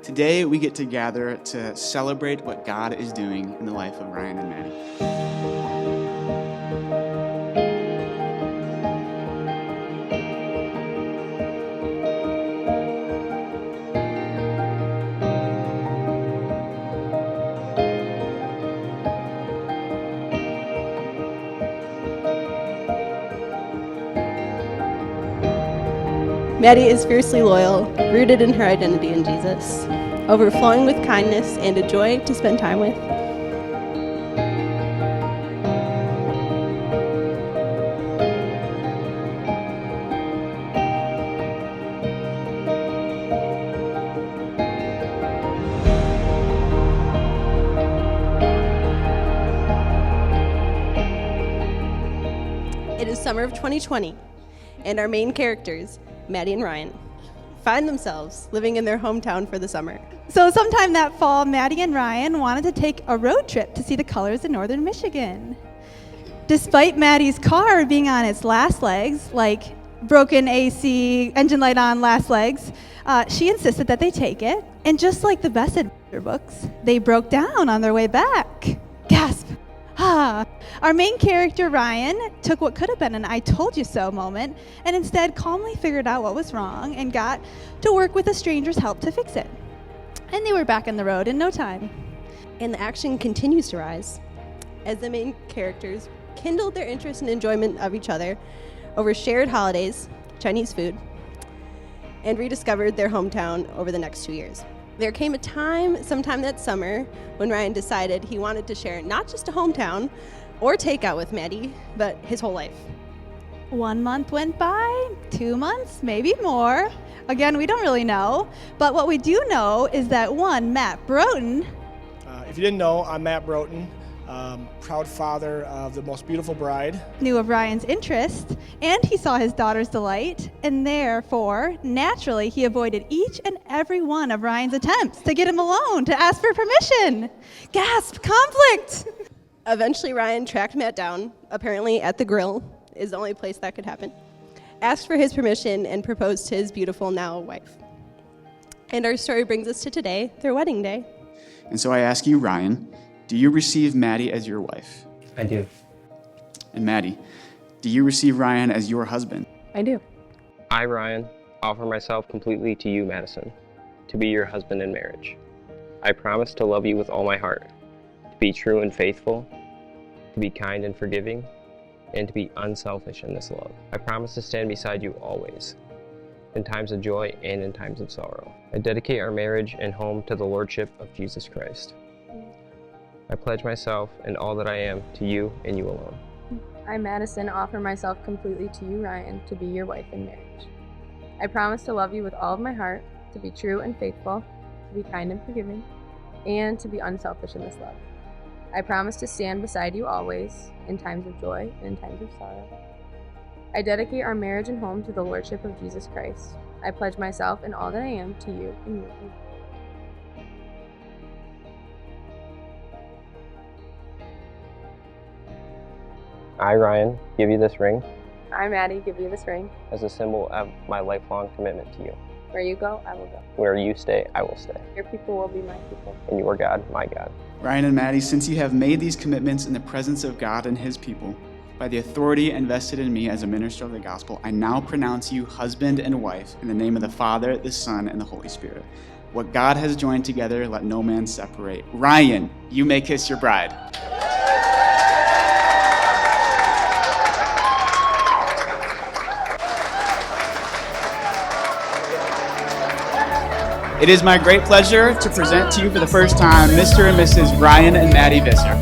Today, we get to gather to celebrate what God is doing in the life of Ryan and Maddie. Maddie is fiercely loyal, rooted in her identity in Jesus, overflowing with kindness and a joy to spend time with. It is summer of 2020, and our main characters, Maddie and Ryan, find themselves living in their hometown for the summer. So sometime that fall, Maddie and Ryan wanted to take a road trip to see the colors in northern Michigan. Despite Maddie's car being on its last legs, like broken AC, engine light on, last legs, she insisted that they take it. And just like the best adventure books, they broke down on their way back. Gasp. Our main character, Ryan, took what could have been an I told you so moment and instead calmly figured out what was wrong and got to work with a stranger's help to fix it. And they were back on the road in no time. And the action continues to rise as the main characters kindled their interest and enjoyment of each other over shared holidays, Chinese food, and rediscovered their hometown over the next 2 years. There came a time, sometime that summer, when Ryan decided he wanted to share not just a hometown or takeout with Maddie, but his whole life. 1 month went by, 2 months, maybe more. Again, we don't really know. But what we do know is that one, Matt Broughton. If you didn't know, I'm Matt Broughton, proud father of the most beautiful bride. Knew of Ryan's interest, and he saw his daughter's delight, and therefore, naturally, he avoided each and every one of Ryan's attempts to get him alone, to ask for permission. Gasp, conflict! Eventually, Ryan tracked Matt down, apparently at the grill, is the only place that could happen, asked for his permission, and proposed to his beautiful now wife. And our story brings us to today, their wedding day. And so I ask you, Ryan, do you receive Maddie as your wife? I do. And Maddie, do you receive Ryan as your husband? I do. I, Ryan, offer myself completely to you, Madison, to be your husband in marriage. I promise to love you with all my heart, to be true and faithful, to be kind and forgiving, and to be unselfish in this love. I promise to stand beside you always, in times of joy and in times of sorrow. I dedicate our marriage and home to the Lordship of Jesus Christ. I pledge myself and all that I am to you and you alone. I, Madison, offer myself completely to you, Ryan, to be your wife in marriage. I promise to love you with all of my heart, to be true and faithful, to be kind and forgiving, and to be unselfish in this love. I promise to stand beside you always, in times of joy and in times of sorrow. I dedicate our marriage and home to the Lordship of Jesus Christ. I pledge myself and all that I am to you and you alone. I, Ryan, give you this ring I, Maddie, give you this ring. as a symbol of my lifelong commitment to you. Where you go, I will go. Where you stay, I will stay. Your people will be my people. And your God, my God. Ryan and Maddie, since you have made these commitments in the presence of God and his people, by the authority invested in me as a minister of the gospel, I now pronounce you husband and wife in the name of the Father, the Son, and the Holy Spirit. What God has joined together, let no man separate. Ryan, you may kiss your bride. It is my great pleasure to present to you for the first time Mr. and Mrs. Ryan and Maddie Visser.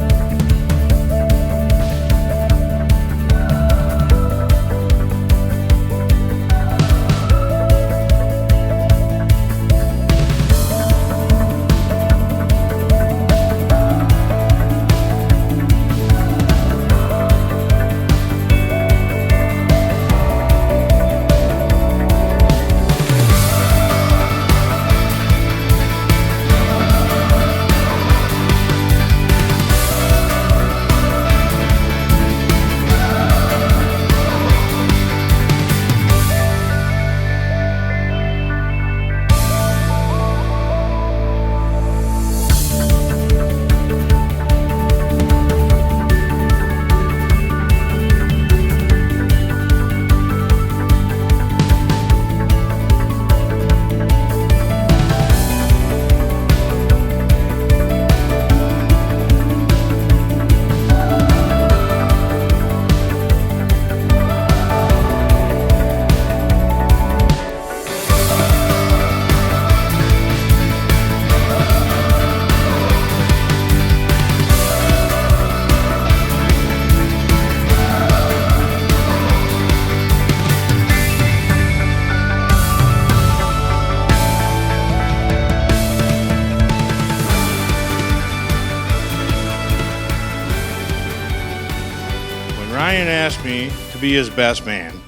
asked me to be his best man,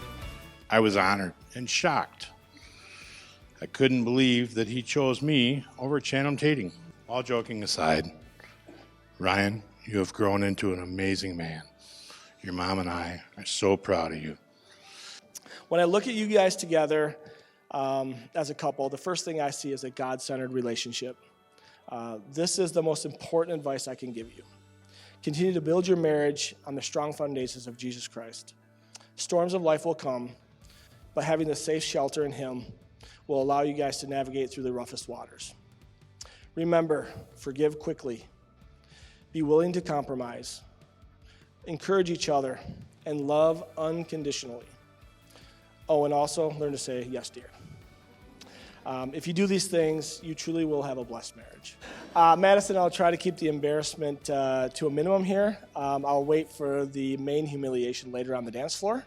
I was honored and shocked. I couldn't believe that he chose me over Channing Tatum. All joking aside, Ryan, you have grown into an amazing man. Your mom and I are so proud of you. When I look at you guys together as a couple, the first thing I see is a God-centered relationship. This is the most important advice I can give you. Continue to build your marriage on the strong foundations of Jesus Christ. Storms of life will come, but having the safe shelter in Him will allow you guys to navigate through the roughest waters. Remember, forgive quickly. Be willing to compromise. Encourage each other and love unconditionally. Oh, and also learn to say, yes, dear. If you do these things, you truly will have a blessed marriage. Madison, I'll try to keep the embarrassment to a minimum here. I'll wait for the main humiliation later on the dance floor.